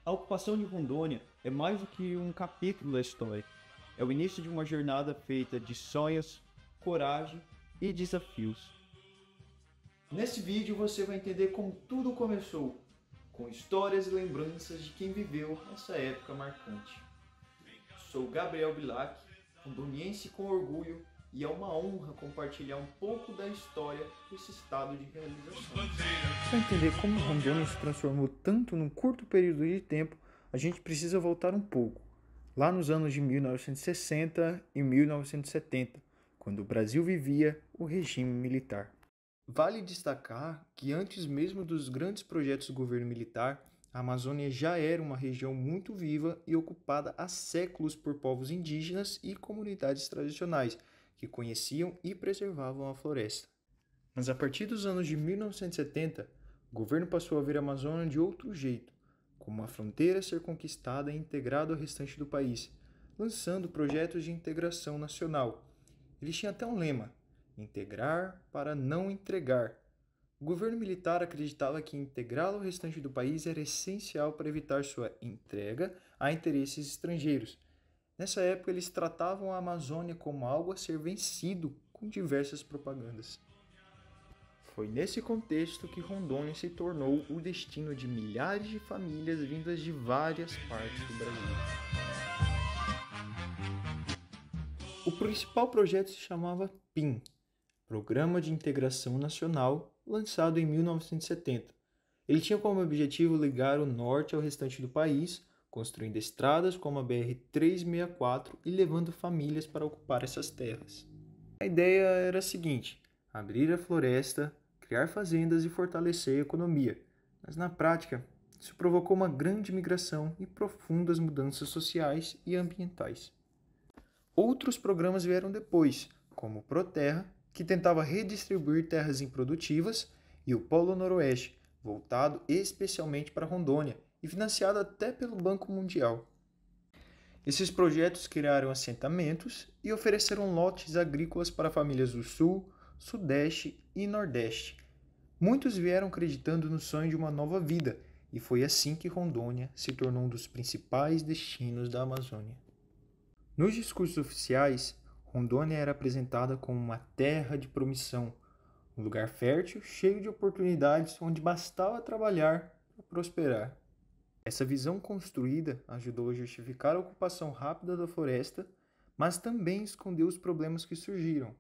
A ocupação de Rondônia é mais do que um capítulo da história. É o início de uma jornada feita de sonhos, coragem e desafios. Nesse vídeo você vai entender como tudo começou, com histórias e lembranças de quem viveu essa época marcante. Sou Gabriel Bilac, rondoniense com orgulho, e é uma honra compartilhar um pouco da história desse estado de realização. Para entender como Rondônia se transformou tanto num curto período de tempo, a gente precisa voltar um pouco, lá nos anos de 1960 e 1970, quando o Brasil vivia o regime militar. Vale destacar que antes mesmo dos grandes projetos do governo militar, a Amazônia já era uma região muito viva e ocupada há séculos por povos indígenas e comunidades tradicionais, que conheciam e preservavam a floresta. Mas a partir dos anos de 1970, o governo passou a ver a Amazônia de outro jeito, como uma fronteira a ser conquistada e integrada ao restante do país, lançando projetos de integração nacional. Eles tinham até um lema: integrar para não entregar. O governo militar acreditava que integrá-lo ao restante do país era essencial para evitar sua entrega a interesses estrangeiros. Nessa época, eles tratavam a Amazônia como algo a ser vencido com diversas propagandas. Foi nesse contexto que Rondônia se tornou o destino de milhares de famílias vindas de várias partes do Brasil. O principal projeto se chamava PIN, Programa de Integração Nacional, lançado em 1970. Ele tinha como objetivo ligar o norte ao restante do país, construindo estradas como a BR-364 e levando famílias para ocupar essas terras. A ideia era a seguinte: abrir a floresta, criar fazendas e fortalecer a economia, mas na prática isso provocou uma grande migração e profundas mudanças sociais e ambientais. Outros programas vieram depois, como o Proterra, que tentava redistribuir terras improdutivas, e o Polo Noroeste, voltado especialmente para Rondônia e financiado até pelo Banco Mundial. Esses projetos criaram assentamentos e ofereceram lotes agrícolas para famílias do Sul, Sudeste e Nordeste. Muitos vieram acreditando no sonho de uma nova vida, e foi assim que Rondônia se tornou um dos principais destinos da Amazônia. Nos discursos oficiais, Rondônia era apresentada como uma terra de promissão, um lugar fértil, cheio de oportunidades onde bastava trabalhar para prosperar. Essa visão construída ajudou a justificar a ocupação rápida da floresta, mas também escondeu os problemas que surgiram: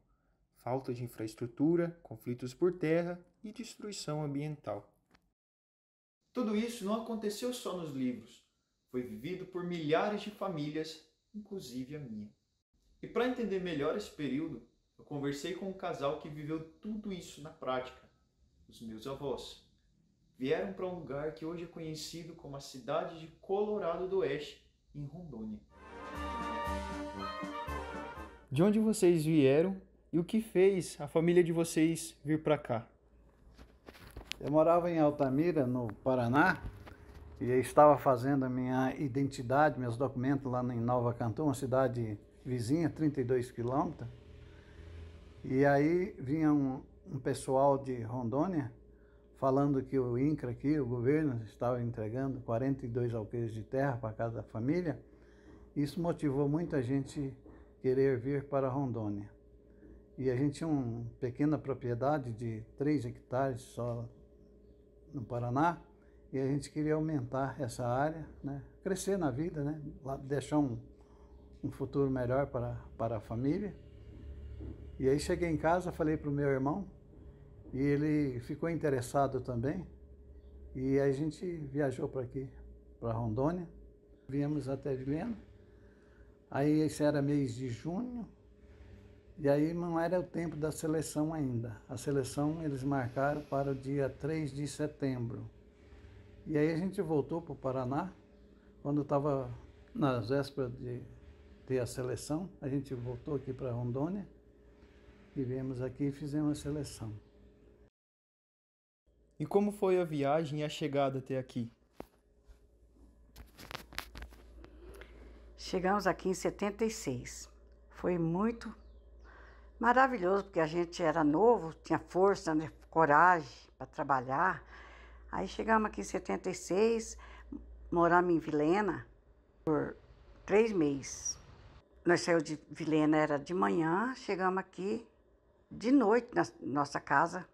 falta de infraestrutura, conflitos por terra e destruição ambiental. Tudo isso não aconteceu só nos livros, foi vivido por milhares de famílias, inclusive a minha. E para entender melhor esse período, eu conversei com um casal que viveu tudo isso na prática, os meus avós. Vieram para um lugar que hoje é conhecido como a cidade de Colorado do Oeste, em Rondônia. De onde vocês vieram e o que fez a família de vocês vir para cá? Eu morava em Altamira, no Paraná, e eu estava fazendo a minha identidade, meus documentos lá em Nova Cantu, uma cidade vizinha, 32 quilômetros. E aí vinha um pessoal de Rondônia falando que o INCRA aqui, o governo, estava entregando 42 alqueires de terra para cada família. Isso motivou muita gente querer vir para Rondônia. E a gente tinha uma pequena propriedade de 3 hectares só no Paraná, e a gente queria aumentar essa área, né? Crescer na vida, né? Deixar um futuro melhor para a família. E aí cheguei em casa, falei para o meu irmão, e ele ficou interessado também, e a gente viajou para aqui, para Rondônia, viemos até Vilhena. Aí isso era mês de junho, e aí não era o tempo da seleção ainda. A seleção eles marcaram para o dia 3 de setembro. E aí a gente voltou para o Paraná, quando estava nas vésperas de ter a seleção, a gente voltou aqui para Rondônia, e viemos aqui e fizemos a seleção. E como foi a viagem e a chegada até aqui? Chegamos aqui em 76. Foi muito maravilhoso, porque a gente era novo, tinha força, né, coragem para trabalhar. Aí chegamos aqui em 76, moramos em Vilhena por 3 meses. Nós saímos de Vilhena, era de manhã, chegamos aqui de noite na nossa casa,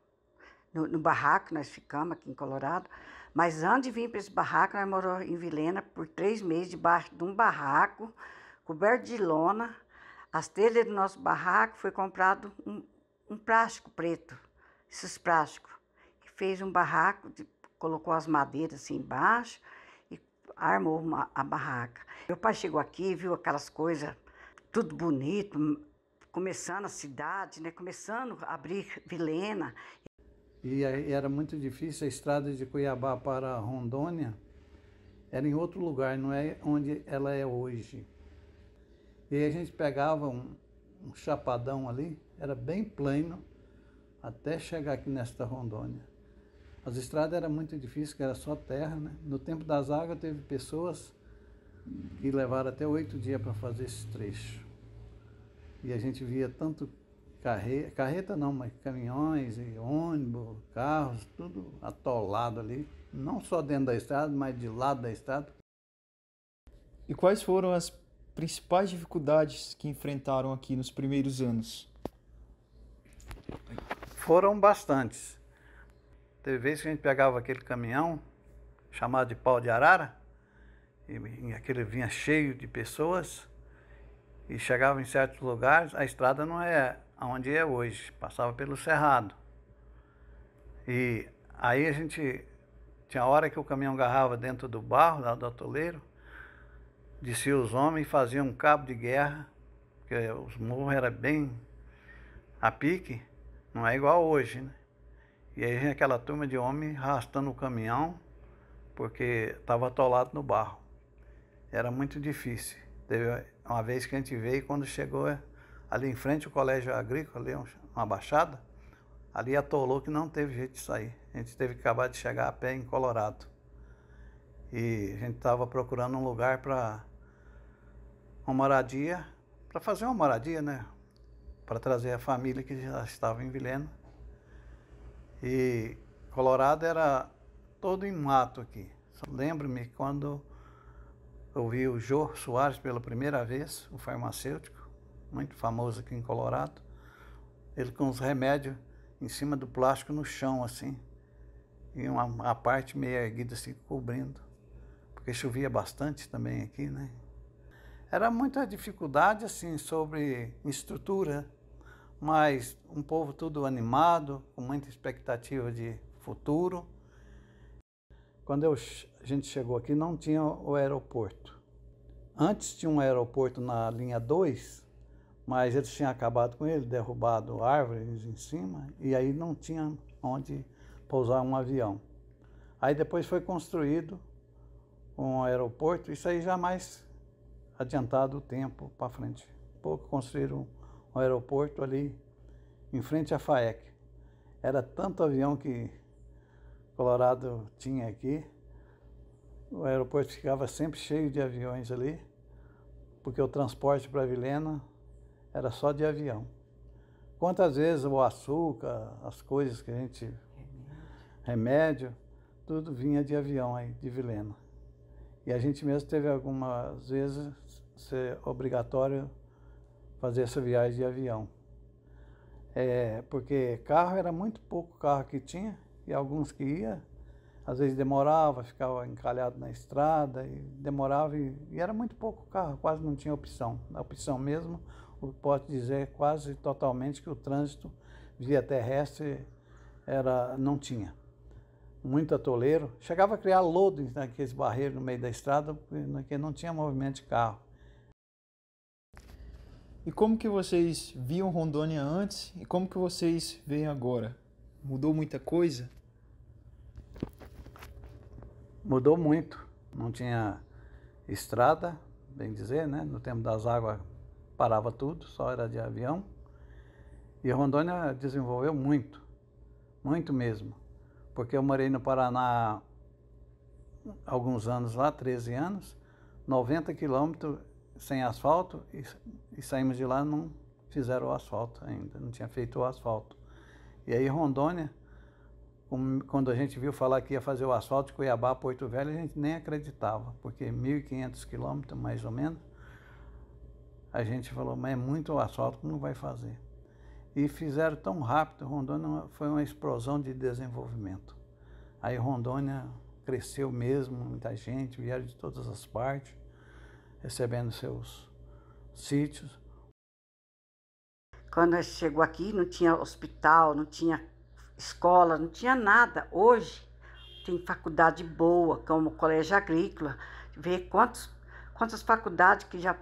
no barraco, nós ficamos aqui em Colorado. Mas antes de vir para esse barraco, nós moramos em Vilhena por 3 meses, debaixo de um barraco, coberto de lona. As telhas do nosso barraco foi comprado um plástico preto, esses plásticos, que fez um barraco, colocou as madeiras assim embaixo e armou a barraca. Meu pai chegou aqui, viu aquelas coisas, tudo bonito, começando a cidade, né? Começando a abrir Vilhena. E era muito difícil, a estrada de Cuiabá para Rondônia era em outro lugar, não é onde ela é hoje. E aí a gente pegava um chapadão ali, era bem plano, até chegar aqui nesta Rondônia. As estradas eram muito difíceis, que era só terra, né? No tempo das águas teve pessoas que levaram até 8 dias para fazer esse trecho. E a gente via tanto carreta não, mas caminhões e ônibus, carros, tudo atolado ali. Não só dentro da estrada, mas de lado da estrada. E quais foram as principais dificuldades que enfrentaram aqui nos primeiros anos? Foram bastantes. Teve vezes que a gente pegava aquele caminhão, chamado de pau de arara, e aquele vinha cheio de pessoas, e chegava em certos lugares, a estrada não é onde é hoje, passava pelo cerrado. E aí a gente, tinha hora que o caminhão agarrava dentro do barro, lá do atoleiro, descia os homens e faziam um cabo de guerra, porque os morros eram bem a pique, não é igual hoje, né? E aí vinha aquela turma de homens arrastando o caminhão, porque estava atolado no barro. Era muito difícil. Teve uma vez que a gente veio, quando chegou ali em frente ao colégio agrícola, ali uma baixada, ali atolou que não teve jeito de sair. A gente teve que acabar de chegar a pé em Colorado. E a gente estava procurando um lugar para uma moradia, para fazer uma moradia, né? Para trazer a família que já estava em Vilhena. E Colorado era todo em mato aqui. Lembro-me quando eu vi o Jô Soares pela primeira vez, o farmacêutico, muito famoso aqui em Colorado. Ele com os remédios em cima do plástico no chão, assim. E uma parte meio erguida, assim, cobrindo. Porque chovia bastante também aqui, né? Era muita dificuldade, assim, sobre estrutura, mas um povo tudo animado, com muita expectativa de futuro. Quando a gente chegou aqui, não tinha o aeroporto. Antes tinha um aeroporto na linha 2, mas eles tinham acabado com ele, derrubado árvores em cima, e aí não tinha onde pousar um avião. Aí depois foi construído um aeroporto, isso aí já mais adiantado o tempo para frente. Pouco construíram um aeroporto ali em frente à FAEC. Era tanto avião que Colorado tinha aqui, o aeroporto ficava sempre cheio de aviões ali, porque o transporte para Vilhena era só de avião. Quantas vezes o açúcar, as coisas que a gente... remédio, tudo vinha de avião aí, de Vilhena. E a gente mesmo teve algumas vezes ser obrigatório fazer essa viagem de avião. Porque carro era muito pouco carro que tinha, e alguns que ia, às vezes demorava, ficava encalhado na estrada, e demorava, e era muito pouco carro, quase não tinha opção. A opção mesmo, posso dizer quase totalmente que o trânsito via terrestre não tinha. Muito atoleiro, chegava a criar lodo naqueles barreiros no meio da estrada, porque não tinha movimento de carro. E como que vocês viam Rondônia antes e como que vocês veem agora? Mudou muita coisa? Mudou muito. Não tinha estrada, bem dizer, né? No tempo das águas parava tudo, só era de avião. E Rondônia desenvolveu muito, muito mesmo. Porque eu morei no Paraná há alguns anos lá, 13 anos, 90 quilômetros sem asfalto, e saímos de lá, não fizeram o asfalto ainda, não tinha feito o asfalto. E aí Rondônia, Quando a gente viu falar que ia fazer o asfalto de Cuiabá a Porto Velho, a gente nem acreditava, porque 1.500 quilômetros mais ou menos, a gente falou, mas é muito asfalto, não vai fazer. E fizeram tão rápido, Rondônia foi uma explosão de desenvolvimento. Aí Rondônia cresceu mesmo, muita gente, vieram de todas as partes, recebendo seus sítios. Quando chegou aqui, não tinha hospital, não tinha escola, não tinha nada. Hoje tem faculdade boa, como o Colégio Agrícola. Vê quantas faculdades que já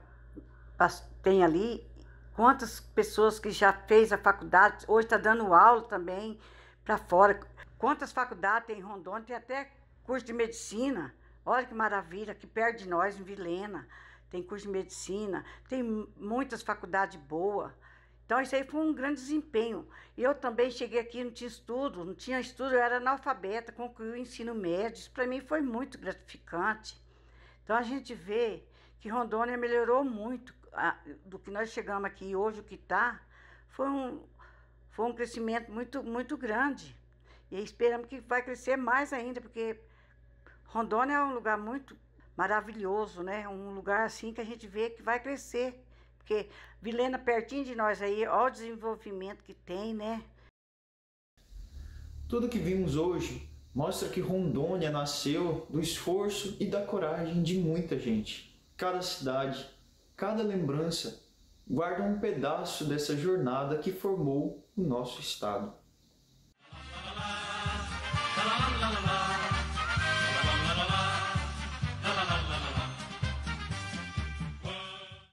tem ali, quantas pessoas que já fez a faculdade, hoje está dando aula também para fora. Quantas faculdades tem em Rondônia, tem até curso de medicina. Olha que maravilha, aqui perto de nós, em Vilhena, tem curso de medicina, tem muitas faculdades boas. Então, isso aí foi um grande desempenho. Eu também cheguei aqui, não tinha estudo, eu era analfabeta, concluí o ensino médio. Isso para mim foi muito gratificante. Então, a gente vê que Rondônia melhorou muito do que nós chegamos aqui. Hoje, o que está, foi um crescimento muito, muito grande. E esperamos que vai crescer mais ainda, porque Rondônia é um lugar muito maravilhoso, né? Um lugar assim que a gente vê que vai crescer. Porque Vilhena, pertinho de nós aí, olha o desenvolvimento que tem, né? Tudo que vimos hoje mostra que Rondônia nasceu do esforço e da coragem de muita gente. Cada cidade, cada lembrança guarda um pedaço dessa jornada que formou o nosso estado.